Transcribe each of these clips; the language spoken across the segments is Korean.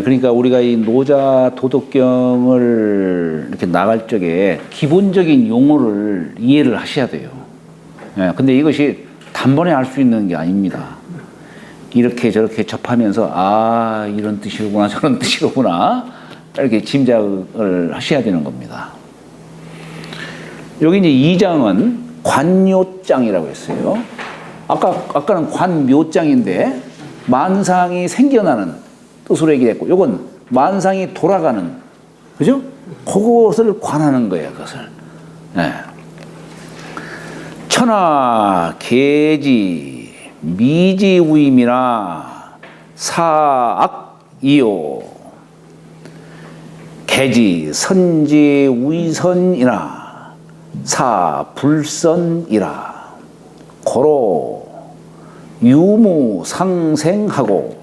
그러니까 우리가 이 노자 도덕경을 이렇게 나갈 적에 기본적인 용어를 이해를 하셔야 돼요. 근데 이것이 단번에 알 수 있는 게 아닙니다. 이렇게 저렇게 접하면서 아 이런 뜻이로구나 저런 뜻이로구나 이렇게 짐작을 하셔야 되는 겁니다. 여기 이제 2장은 관묘장이라고 했어요. 아까는 관묘장인데 만상이 생겨나는 뜻으로 얘기했고, 요건 만상이 돌아가는, 그죠? 그것을 관하는 거예요, 그것을. 네. 천하 계지 미지우임이나 사악이요 계지 선지우이선이나 사불선이라 고로 유무상생하고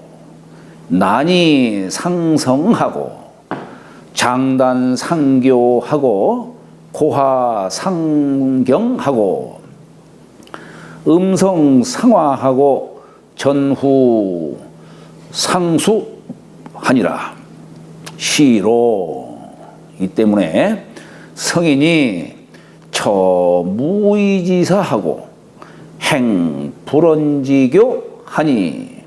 난이 상성하고 장단상교하고 고하상경하고 음성상화하고 전후 상수하니라. 시로. 이 때문에 성인이 처무의지사하고 행불언지교 하니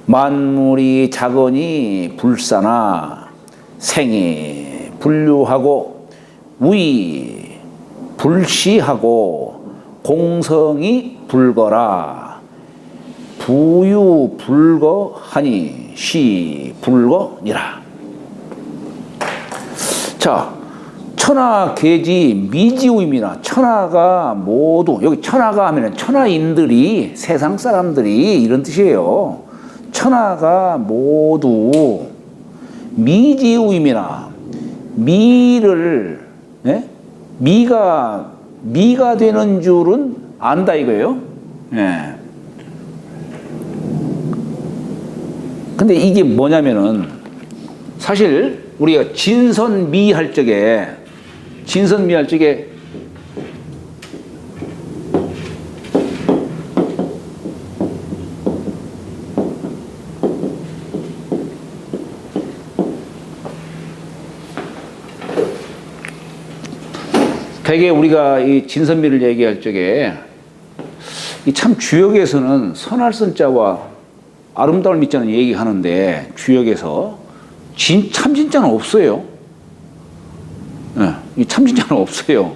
만물이 작으니 불사나 생이 불류하고 위 불시하고 공성이 불거라. 부유 불거하니 시 불거니라. 자, 천하 계지 미지우임이나 천하가 모두, 여기 천하가 하면은 천하인들이, 세상 사람들이 이런 뜻이에요. 천하가 모두 미지우임이나 미를, 미가 되는 줄은 안다 이거예요. 예. 근데 이게 뭐냐면은 사실 우리가 진선미 할 적에 되게 우리가 이 진선미를 얘기할 적에 이 참 주역에서는 선할 선자와 아름다울 미자는 얘기하는데 주역에서 참진자는 없어요. 이 참진자는 없어요.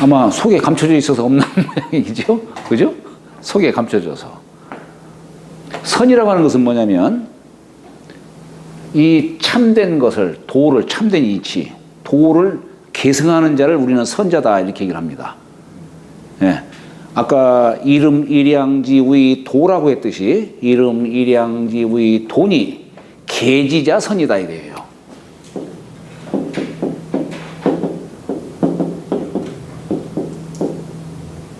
아마 속에 감춰져 있어서 없는 모양이죠. 그죠? 속에 감춰져서. 선이라고 하는 것은 뭐냐면 이 참된 것을, 도를, 참된 이치, 도를 계승하는 자를 우리는 선자다 이렇게 얘기를 합니다. 예. 아까 이름 일양지의 도라고 했듯이 이름 일양지의 돈이 계지자 선이다 이거예요.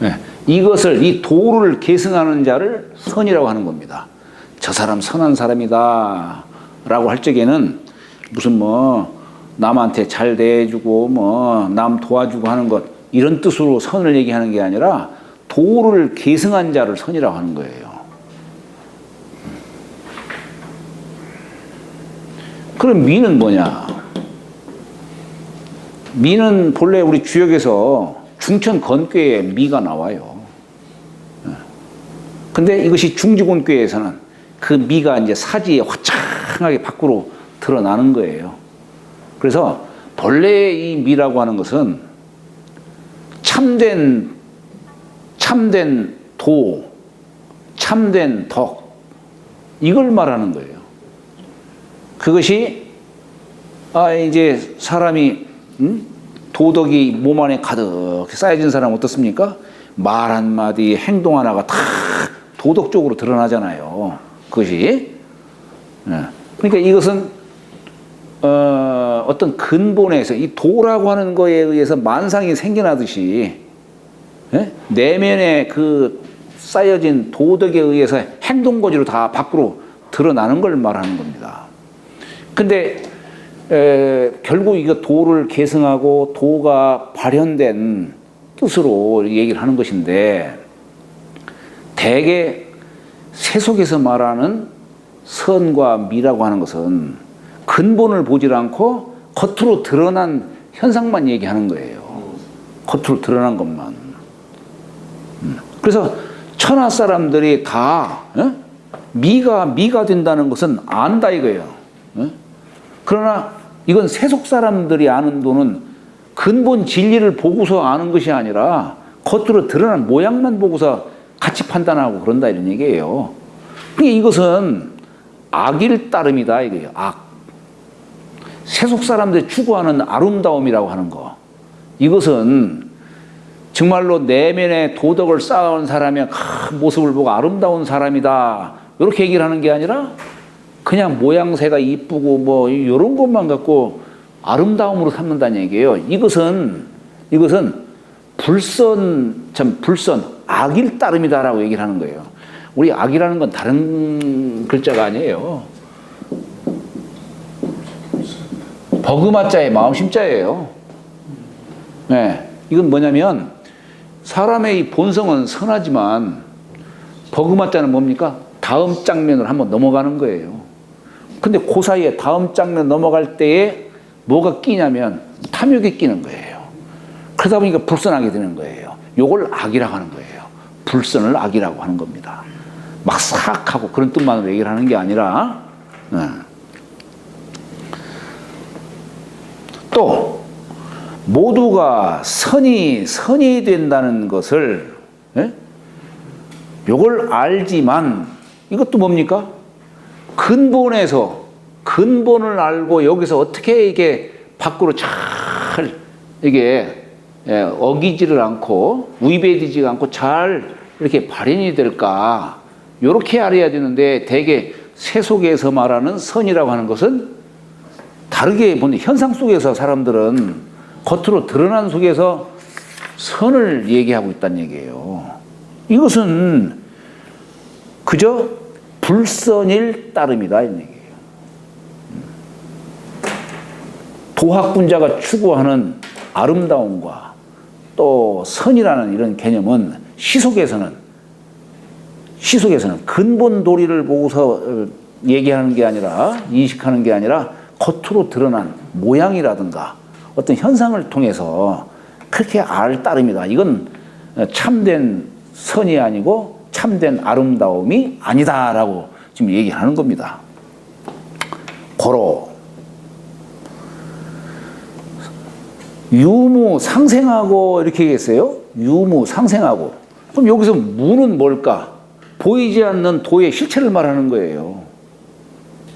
네. 이것을, 이 도를 계승하는 자를 선이라고 하는 겁니다. 저 사람 선한 사람이다 라고 할 적에는 무슨 남한테 잘 대해주고 남 도와주고 하는 것 이런 뜻으로 선을 얘기하는 게 아니라 도를 계승한 자를 선이라고 하는 거예요. 그럼 미는 뭐냐? 미는 본래 우리 주역에서 중천 건괴에 미가 나와요. 근데 이것이 중지곤괴에서는 그 미가 이제 사지에 화창하게 밖으로 드러나는 거예요. 그래서 본래 이 미라고 하는 것은 참된 도, 참된 덕, 이걸 말하는 거예요. 그것이 이제 사람이 도덕이 몸 안에 가득 쌓여진 사람 어떻습니까? 말 한마디, 행동 하나가 다 도덕적으로 드러나잖아요. 그것이. 그러니까 이것은 어떤 근본에서 이 도라고 하는 거에 의해서 만상이 생겨나듯이 내면에 그 쌓여진 도덕에 의해서 행동거지로 다 밖으로 드러나는 걸 말하는 겁니다. 근데 결국 이거 도를 계승하고 도가 발현된 뜻으로 얘기를 하는 것인데 대개 세속에서 말하는 선과 미라고 하는 것은 근본을 보질 않고 겉으로 드러난 현상만 얘기하는 거예요. 겉으로 드러난 것만. 그래서 천하 사람들이 다 미가 된다는 것은 안다 이거예요. 그러나 이건 세속 사람들이 아는 도는 근본 진리를 보고서 아는 것이 아니라 겉으로 드러난 모양만 보고서 같이 판단하고 그런다 이런 얘기예요. 그러니까 이것은 악일 따름이다 이거예요. 악. 세속 사람들이 추구하는 아름다움이라고 하는 거. 이것은 정말로 내면의 도덕을 쌓아온 사람의 모습을 보고 아름다운 사람이다. 이렇게 얘기를 하는 게 아니라 그냥 모양새가 이쁘고 뭐 이런 것만 갖고 아름다움으로 삼는다는 얘기예요. 이것은 불선, 악일 따름이다라고 얘기를 하는 거예요. 우리 악이라는 건 다른 글자가 아니에요. 버그마자의 마음심자예요. 네, 이건 뭐냐면 사람의 이 본성은 선하지만 버그마자는 뭡니까? 다음 장면을 한번 넘어가는 거예요. 근데 그 사이에 다음 장면 넘어갈 때에 뭐가 끼냐면 탐욕이 끼는 거예요. 그러다 보니까 불선하게 되는 거예요. 요걸 악이라고 하는 거예요. 불선을 악이라고 하는 겁니다. 막 사악하고 그런 뜻만으로 얘기를 하는 게 아니라 또 모두가 선이 된다는 것을 요걸 알지만 이것도 뭡니까? 근본을 알고 여기서 어떻게 이게 밖으로 잘 이게 어기지를 않고 위배되지 않고 잘 이렇게 발현이 될까? 요렇게 알아야 되는데 대개 세속에서 말하는 선이라고 하는 것은 다르게 보는 현상 속에서 사람들은 겉으로 드러난 속에서 선을 얘기하고 있다는 얘기예요. 이것은 그저 불선일 따름이다 이런 얘기예요. 도학군자가 추구하는 아름다움과 또 선이라는 이런 개념은 시속에서는 근본 도리를 보고서 얘기하는 게 아니라 인식하는 게 아니라 겉으로 드러난 모양이라든가 어떤 현상을 통해서 그렇게 알 따름이다. 이건 참된 선이 아니고 참된 아름다움이 아니다라고 지금 얘기하는 겁니다. 고로 유무상생하고 이렇게 얘기했어요. 유무상생하고. 그럼 여기서 무는 뭘까? 보이지 않는 도의 실체를 말하는 거예요.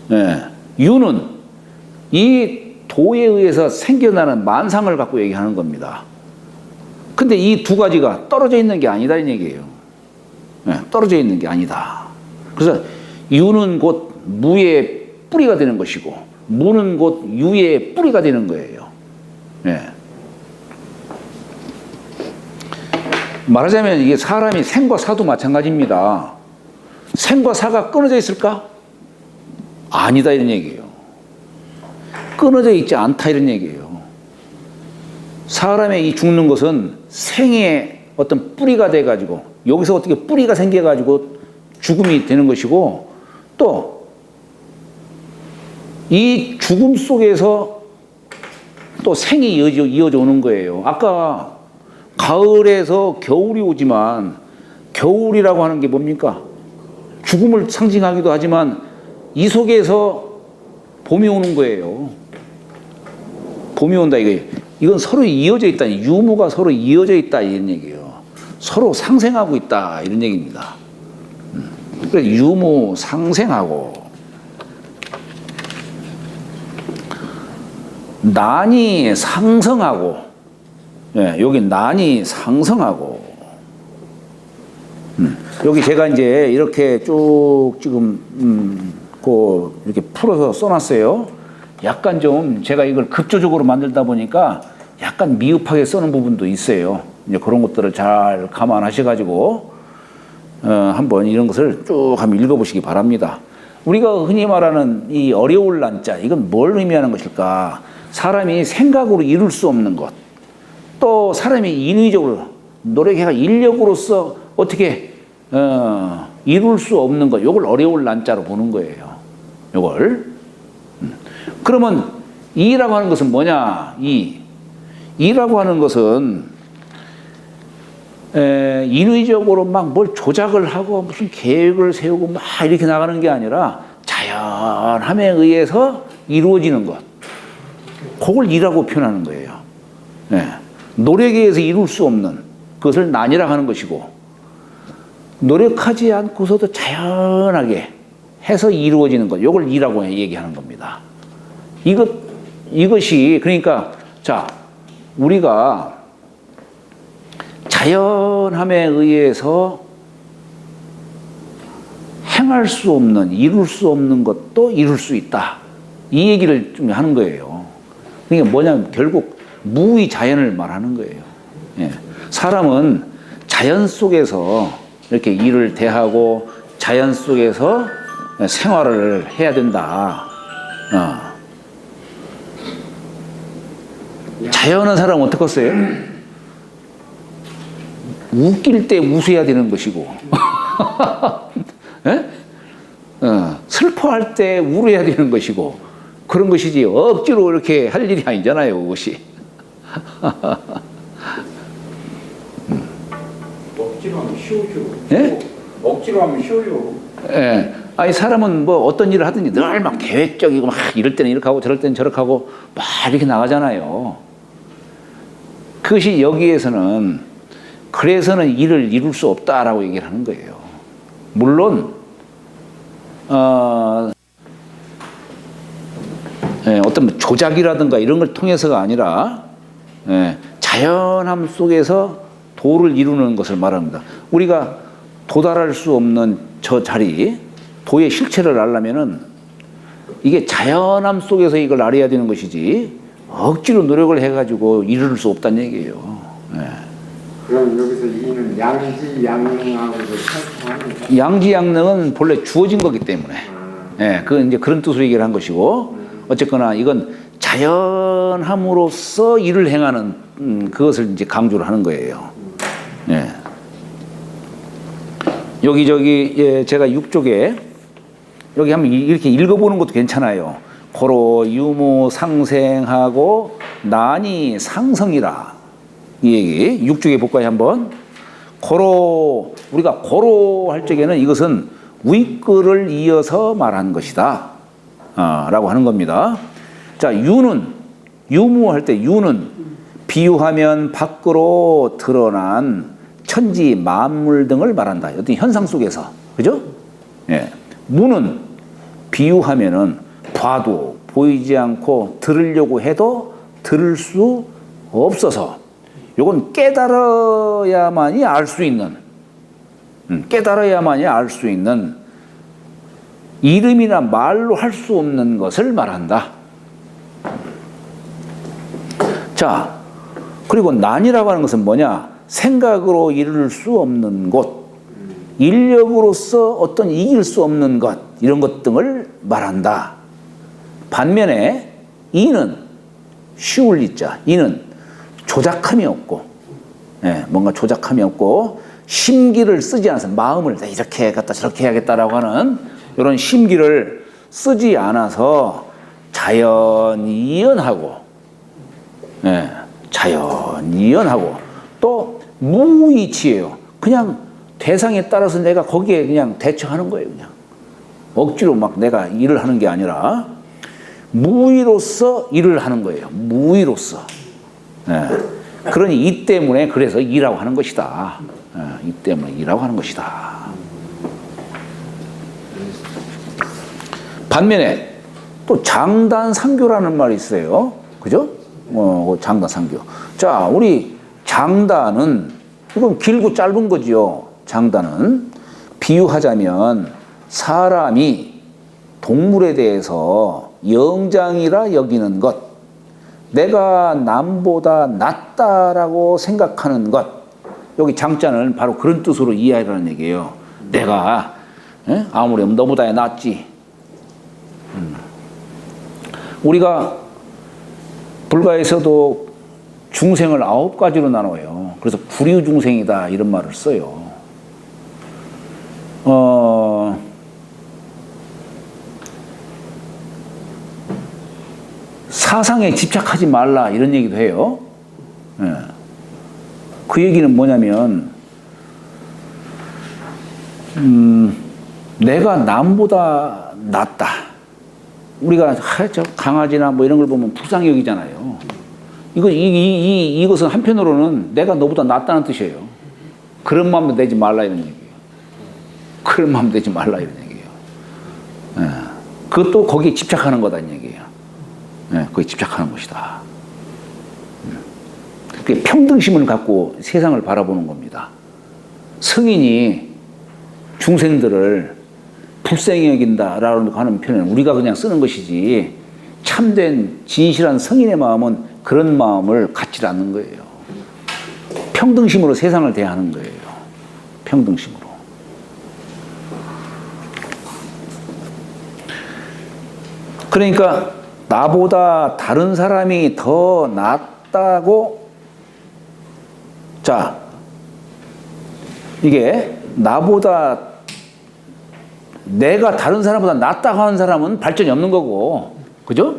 네. 유는 이 도에 의해서 생겨나는 만상을 갖고 얘기하는 겁니다. 근데 이 두 가지가 떨어져 있는 게 아니다 이 얘기예요. 네. 떨어져 있는 게 아니다. 그래서 유는 곧 무의 뿌리가 되는 것이고 무는 곧 유의 뿌리가 되는 거예요. 네. 말하자면 이게 사람이 생과 사도 마찬가지입니다. 생과 사가 끊어져 있을까? 아니다 이런 얘기예요. 끊어져 있지 않다 이런 얘기예요. 사람의 이 죽는 것은 생의 어떤 뿌리가 돼가지고 여기서 어떻게 뿌리가 생겨가지고 죽음이 되는 것이고 또 이 죽음 속에서 또 생이 이어져 오는 거예요. 아까 가을에서 겨울이 오지만 겨울이라고 하는 게 뭡니까? 죽음을 상징하기도 하지만 이 속에서 봄이 오는 거예요. 봄이 온다 이거예요. 이건 서로 이어져 있다. 유무가 서로 이어져 있다 이런 얘기예요. 서로 상생하고 있다 이런 얘기입니다. 그래서 유무 상생하고 난이 상성하고 여기 난이 상성하고 여기 제가 이제 이렇게 쭉 지금 이렇게 풀어서 써놨어요. 약간 좀 제가 이걸 급조적으로 만들다 보니까 약간 미흡하게 써는 부분도 있어요. 이제 그런 것들을 잘 감안하셔가지고 한번 이런 것을 쭉 한번 읽어보시기 바랍니다. 우리가 흔히 말하는 이 어려울 난자 이건 뭘 의미하는 것일까? 사람이 생각으로 이룰 수 없는 것, 또 사람이 인위적으로 노력해가 인력으로서 어떻게 이룰 수 없는 것, 요걸 어려울 난자로 보는 거예요. 요걸. 그러면 이라고 하는 것은 뭐냐? 이라고 하는 것은 인위적으로 막 뭘 조작을 하고 무슨 계획을 세우고 막 이렇게 나가는 게 아니라 자연함에 의해서 이루어지는 것. 그걸 이라고 표현하는 거예요. 노력에 의해서 이룰 수 없는 그것을 난이라고 하는 것이고, 노력하지 않고서도 자연하게 해서 이루어지는 것, 이걸 이라고 얘기하는 겁니다. 이것이 그러니까 자, 우리가 자연함에 의해서 행할 수 없는, 이룰 수 없는 것도 이룰 수 있다. 이 얘기를 좀 하는 거예요. 그러니까 뭐냐면 결국 무의 자연을 말하는 거예요. 사람은 자연 속에서 이렇게 일을 대하고 자연 속에서 생활을 해야 된다. 자연한 사람은 어떻겠어요? 웃길 때 웃어야 되는 것이고 슬퍼할 때 울어야 되는 것이고 그런 것이지 억지로 이렇게 할 일이 아니잖아요. 그것이. 억지로 하면 쉬우죠. 예? 억지로 하면 쉬워요. 예. 아니 사람은 뭐 어떤 일을 하든지 늘 막 계획적이고 막 이럴 때는 이렇게 하고 저럴 때는 저렇게 하고 막 이렇게 나가잖아요. 그것이 여기에서는 그래서는 일을 이룰 수 없다라고 얘기를 하는 거예요. 물론 어떤 조작이라든가 이런 걸 통해서가 아니라 자연함 속에서 도를 이루는 것을 말합니다. 우리가 도달할 수 없는 저 자리, 도의 실체를 알려면은 이게 자연함 속에서 이걸 알아야 되는 것이지 억지로 노력을 해가지고 이룰 수 없다는 얘기예요. 그럼 여기서 이는 양지양능하고도 상통합니다. 양지양능은 본래 주어진 거기 때문에, 그 이제 그런 뜻으로 얘기를 한 것이고, 어쨌거나 이건 자연함으로써 일을 행하는 그것을 이제 강조를 하는 거예요. 여기 제가 6쪽에 여기 한번 이렇게 읽어보는 것도 괜찮아요. 고로 유무 상생하고 난이 상성이라. 이 얘기 6쪽에 볼까요 한번. 고로, 우리가 고로 할 적에는 이것은 윗글을 이어서 말한 것이다 라고 하는 겁니다. 자, 유무할 때 유는 비유하면 밖으로 드러난 천지 만물 등을 말한다. 어떤 현상 속에서, 그죠? 무는 비유하면은 봐도 보이지 않고 들으려고 해도 들을 수 없어서, 요건 깨달아야만이 알 수 있는, 깨달아야만이 알 수 있는 이름이나 말로 할 수 없는 것을 말한다. 자, 그리고 난이라고 하는 것은 뭐냐? 생각으로 이룰 수 없는 곳, 인력으로서 어떤 이길 수 없는 것, 이런 것 등을 말한다. 반면에 이는 쉬울 이자, 이는 조작함이 없고, 뭔가 조작함이 없고 심기를 쓰지 않아서 마음을 이렇게 해야겠다 저렇게 해야겠다라고 하는 이런 심기를 쓰지 않아서 자연이연하고, 자연이연하고 또 무이치예요. 그냥 대상에 따라서 내가 거기에 그냥 대처하는 거예요. 그냥 억지로 막 내가 일을 하는 게 아니라 무의로서 일을 하는 거예요. 무의로서. 그러니 이 때문에 그래서 이라고 하는 것이다. 이 때문에 이라고 하는 것이다. 반면에 또 장단상교라는 말이 있어요. 그죠? 장단상교. 자, 우리 장단은 이건 길고 짧은 거지요. 장단은 비유하자면 사람이 동물에 대해서 영장이라 여기는 것, 내가 남보다 낫다라고 생각하는 것, 여기 장자는 바로 그런 뜻으로 이해하라는 얘기예요. 내가 아무리 너보다 낫지. 우리가 불가에서도 중생을 9가지로 나눠요. 그래서 불유중생이다 이런 말을 써요. 사상에 집착하지 말라 이런 얘기도 해요. 예. 그 얘기는 뭐냐면 내가 남보다 낫다. 우리가 저 강아지나 뭐 이런 걸 보면 불쌍히 여기잖아요. 이것은 한편으로는 내가 너보다 낫다는 뜻이에요. 그런 마음도 내지 말라 이런 얘기예요. 그런 마음 내지 말라 이런 얘기예요. 예. 그것도 거기에 집착하는 거다 이 얘기예요. 예, 거기에 집착하는 것이다. 그게 평등심을 갖고 세상을 바라보는 겁니다. 성인이 중생들을 불쌍히 여긴다라고 하는 표현은 우리가 그냥 쓰는 것이지 참된 진실한 성인의 마음은 그런 마음을 갖지 않는 거예요. 평등심으로 세상을 대하는 거예요. 평등심으로. 그러니까 나보다 다른 사람이 더 낫다고, 자, 이게 나보다, 내가 다른 사람보다 낫다고 하는 사람은 발전이 없는 거고, 그죠?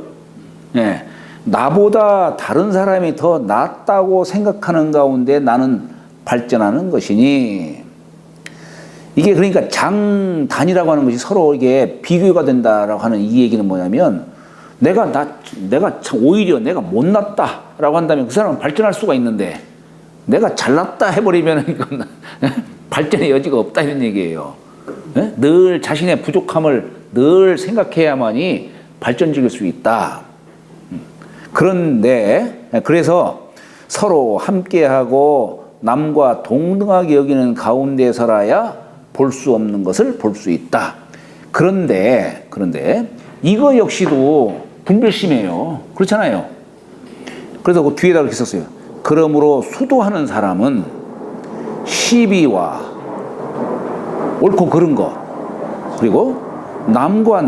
예. 나보다 다른 사람이 더 낫다고 생각하는 가운데 나는 발전하는 것이니, 이게 그러니까 장단이라고 하는 것이 서로 이게 비교가 된다라고 하는 이 얘기는 뭐냐면, 내가 오히려 내가 못났다라고 한다면 그 사람은 발전할 수가 있는데, 내가 잘났다 해버리면 이건 발전의 여지가 없다 이런 얘기예요. 네? 늘 자신의 부족함을 늘 생각해야만이 발전적일 수 있다. 그런데 그래서 서로 함께하고 남과 동등하게 여기는 가운데서라야 볼 수 없는 것을 볼 수 있다. 그런데 이거 역시도 분별심이에요. 그렇잖아요. 그래서 그 뒤에다 이렇게 썼어요. 그러므로 수도하는 사람은 시비와 옳고 그른 것, 그리고 남과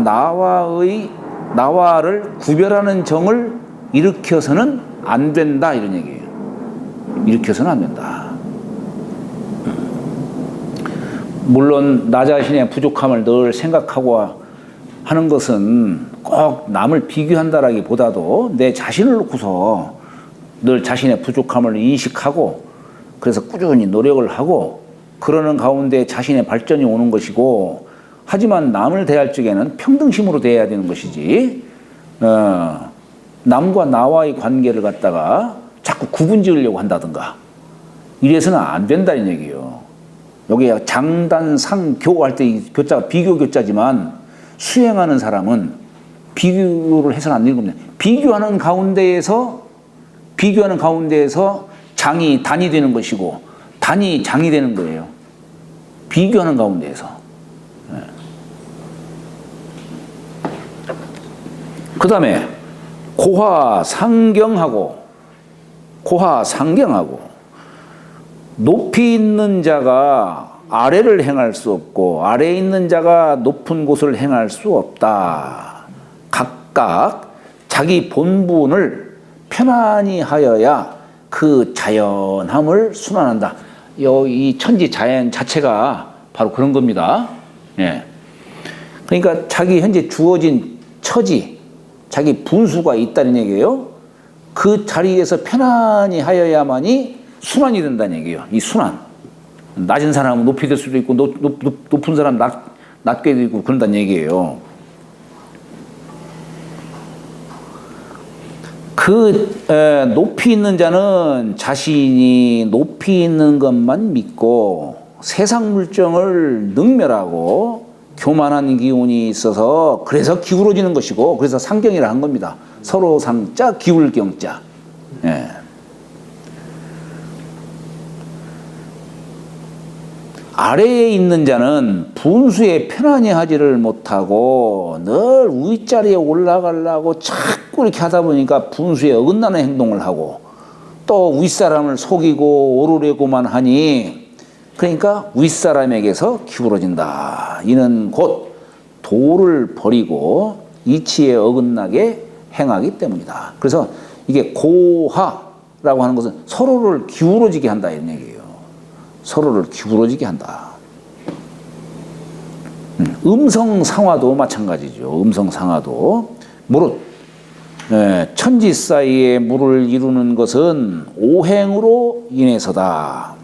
나와를 구별하는 정을 일으켜서는 안 된다 이런 얘기예요. 일으켜서는 안 된다. 물론 나 자신의 부족함을 늘 생각하고 하는 것은 꼭 남을 비교한다라기보다도 내 자신을 놓고서 늘 자신의 부족함을 인식하고 그래서 꾸준히 노력을 하고 그러는 가운데 자신의 발전이 오는 것이고, 하지만 남을 대할 적에는 평등심으로 대해야 되는 것이지, 남과 나와의 관계를 갖다가 자꾸 구분 지으려고 한다든가 이래서는 안 된다는 얘기예요. 여기 장단, 상, 교 할 때 이 교자가 비교 교자지만 수행하는 사람은 비교를 해서는 안 되는 겁니다. 비교하는 가운데에서 장이 단이 되는 것이고 단이 장이 되는 거예요. 비교하는 가운데에서. 그 다음에 고하상경하고 높이 있는 자가 아래를 행할 수 없고 아래에 있는 자가 높은 곳을 행할 수 없다. 각각 자기 본분을 편안히 하여야 그 자연함을 순환한다. 이 천지 자연 자체가 바로 그런 겁니다. 예. 그러니까 자기 현재 주어진 처지, 자기 분수가 있다는 얘기예요. 그 자리에서 편안히 하여야만이 순환이 된다는 얘기예요. 이 순환. 낮은 사람은 높이 될 수도 있고 높은 사람 낮게 되고 그런다는 얘기예요. 높이 있는 자는 자신이 높이 있는 것만 믿고 세상 물정을 능멸하고 교만한 기운이 있어서 그래서 기울어지는 것이고, 그래서 상경이라 한 겁니다. 서로 상자 기울경자. 예. 아래에 있는 자는 분수에 편안히 하지를 못하고 늘 윗자리에 올라가려고 자꾸 이렇게 하다 보니까 분수에 어긋나는 행동을 하고 또 윗사람을 속이고 오르려고만 하니, 그러니까 윗사람에게서 기울어진다. 이는 곧 도를 버리고 이치에 어긋나게 행하기 때문이다. 그래서 이게 고하라고 하는 것은 서로를 기울어지게 한다 이런 얘기예요. 서로를 기울어지게 한다. 음성상화도 마찬가지죠. 음성상화도 무릇 천지 사이에 물을 이루는 것은 오행으로 인해서다.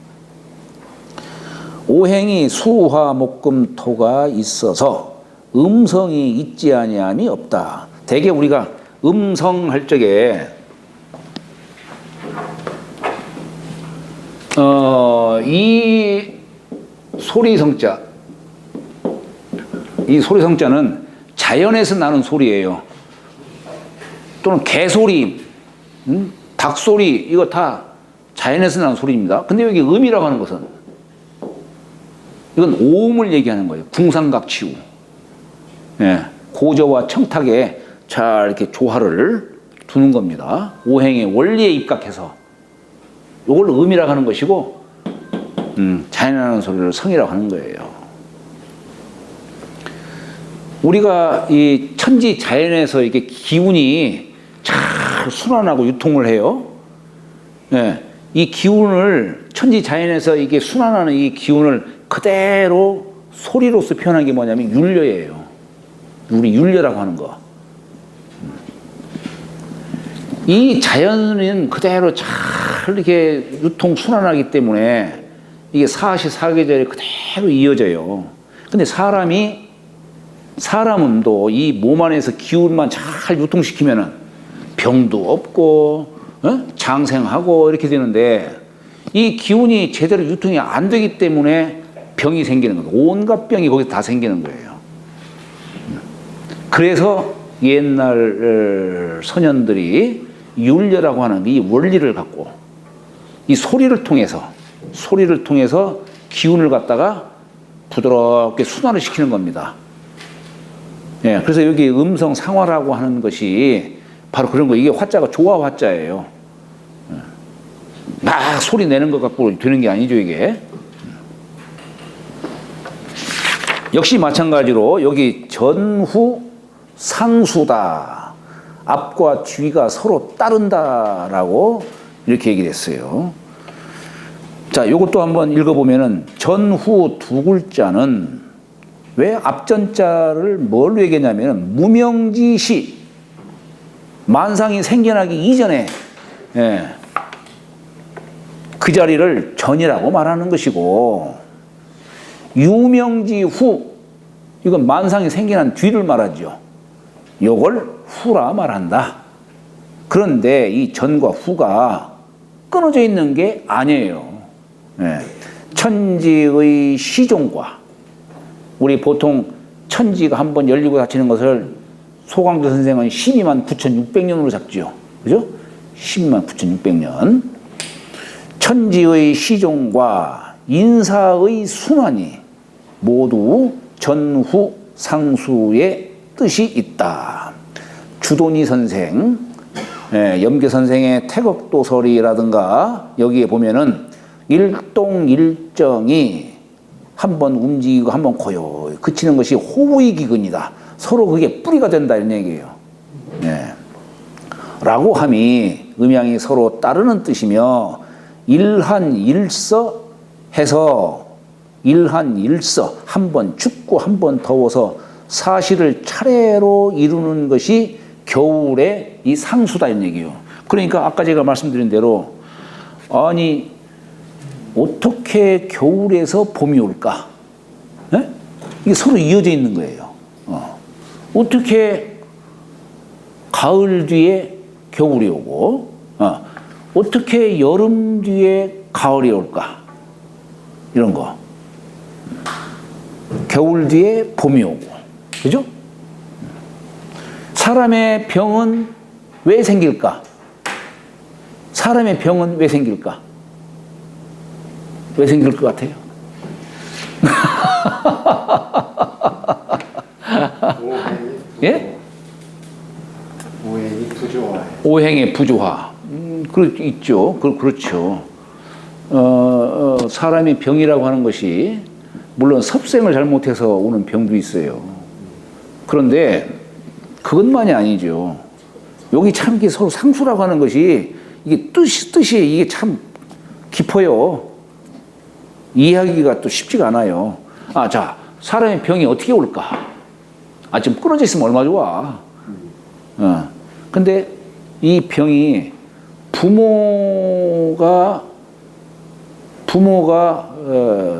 오행이 수화 목금 토가 있어서 음성이 있지 아니함이 없다. 대개 우리가 음성 할 적에 이 소리성자, 이 소리성자는 자연에서 나는 소리예요. 또는 개소리, 닭소리, 이거 다 자연에서 나는 소리입니다. 근데 여기 음이라고 하는 것은 이건 오음을 얘기하는 거예요. 궁상각치우. 예, 고저와 청탁에 잘 이렇게 조화를 두는 겁니다. 오행의 원리에 입각해서 이걸 음이라고 하는 것이고, 자연에 나는 소리를 성이라고 하는 거예요. 우리가 이 천지 자연에서 이게 기운이 잘 순환하고 유통을 해요. 예, 이 기운을 천지 자연에서 이게 순환하는 이 기운을 그대로 소리로서 표현한 게 뭐냐면 율려예요. 우리 율려라고 하는 거. 이 자연은 그대로 잘 이렇게 유통 순환하기 때문에 이게 사시 사계절이 그대로 이어져요. 근데 사람은 또 이 몸 안에서 기운만 잘 유통시키면은 병도 없고 장생하고 이렇게 되는데, 이 기운이 제대로 유통이 안 되기 때문에 병이 생기는 거예요. 온갖 병이 거기서 다 생기는 거예요. 그래서 옛날 선현들이 율려라고 하는 이 원리를 갖고 이 소리를 통해서 기운을 갖다가 부드럽게 순환을 시키는 겁니다. 예, 그래서 여기 음성 상화라고 하는 것이 바로 그런 거. 이게 화자가 조화 화자예요. 막 소리 내는 것 갖고 되는 게 아니죠, 이게. 역시 마찬가지로 여기 전후 상수다. 앞과 뒤가 서로 따른다라고 이렇게 얘기를 했어요. 자, 이것도 한번 읽어보면은 전후 두 글자는 왜 앞전자를 뭘로 얘기했냐면 무명지시, 만상이 생겨나기 이전에 그 자리를 전이라고 말하는 것이고, 유명지후, 이건 만상이 생겨난 뒤를 말하죠. 요걸 후라 말한다. 그런데 이 전과 후가 끊어져 있는 게 아니에요. 천지의 시종과, 우리 보통 천지가 한번 열리고 닫히는 것을 소광조 선생은 129,600년으로 잡지요. 그죠? 129,600년. 천지의 시종과 인사의 순환이 모두 전후 상수의 뜻이 있다. 주돈이 선생, 염계 선생의 태극도설이라든가 여기에 보면은 일동일정이 한번 움직이고 한번 고요히 그치는 것이 호의 기근이다. 서로 그게 뿌리가 된다 이런 얘기예요. 라고 함이 음양이 서로 따르는 뜻이며, 일한일서 해서 일한일서, 한 번 춥고 한 번 더워서 사실을 차례로 이루는 것이 겨울의 이 상수다 이런 얘기예요. 그러니까 아까 제가 말씀드린 대로, 아니 어떻게 겨울에서 봄이 올까? 이게 서로 이어져 있는 거예요. 어떻게 가을 뒤에 겨울이 오고, 어떻게 여름 뒤에 가을이 올까? 이런 거. 겨울 뒤에 봄이 오고, 그죠? 사람의 병은 왜 생길까? 사람의 병은 왜 생길까? 왜 생길 것 같아요? 예? 오행이 부조화해. 오행의 부조화. 있죠. 그렇죠. 사람이 병이라고 하는 것이 물론 섭생을 잘못해서 오는 병도 있어요. 그런데 그것만이 아니죠. 여기 참 이게 서로 상수라고 하는 것이 이게 뜻이 이게 참 깊어요. 이해하기가 또 쉽지가 않아요. 자, 사람의 병이 어떻게 올까? 아, 좀 끊어져 있으면 얼마 좋아. 근데 이 병이 부모가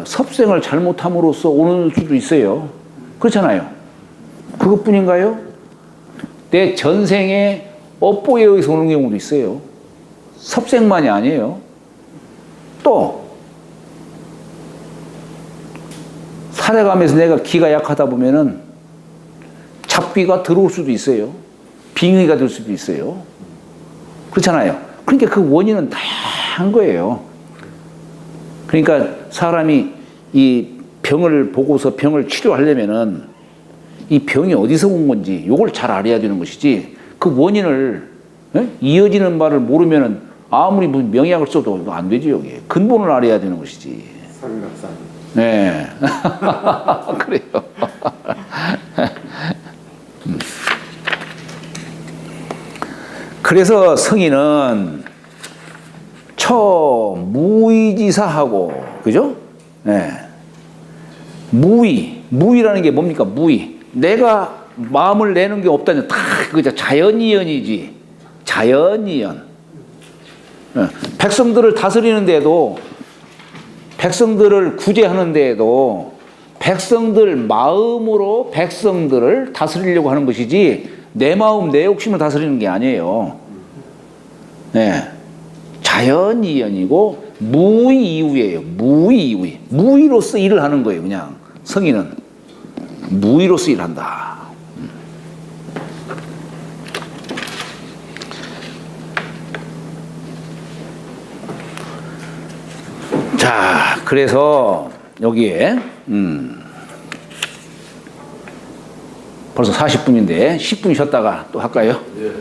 섭생을 잘못함으로써 오는 수도 있어요. 그렇잖아요. 그것뿐인가요? 내 전생에 업보에 의해서 오는 경우도 있어요. 섭생만이 아니에요. 또 살아가면서 내가 기가 약하다 보면은 잡귀가 들어올 수도 있어요. 빙의가 될 수도 있어요. 그렇잖아요. 그러니까 그 원인은 다양한 거예요. 그러니까 사람이 이 병을 보고서 병을 치료하려면은 이 병이 어디서 온 건지 요걸 잘 알아야 되는 것이지, 그 원인을 이어지는 바를 모르면은 아무리 무슨 명약을 써도 이거 안 되지. 여기 근본을 알아야 되는 것이지. 삼각산. 네. 그래요. 그래서 성인은 처무의지사하고, 그죠? 네. 무의라는 게 뭡니까? 무의. 내가 마음을 내는 게 없다니 다 그죠? 자연이연이지. 자연이연. 백성들을 다스리는데도, 백성들을 구제하는데도 백성들 마음으로 백성들을 다스리려고 하는 것이지 내 마음 내 욕심을 다스리는 게 아니에요. 네. 자연이연이고 무의이유예요. 무의이유. 무의로서 일을 하는 거예요. 그냥 성인은 무의로서 일한다. 자, 그래서 여기에 벌써 40분인데 10분 쉬었다가 또 할까요? 예.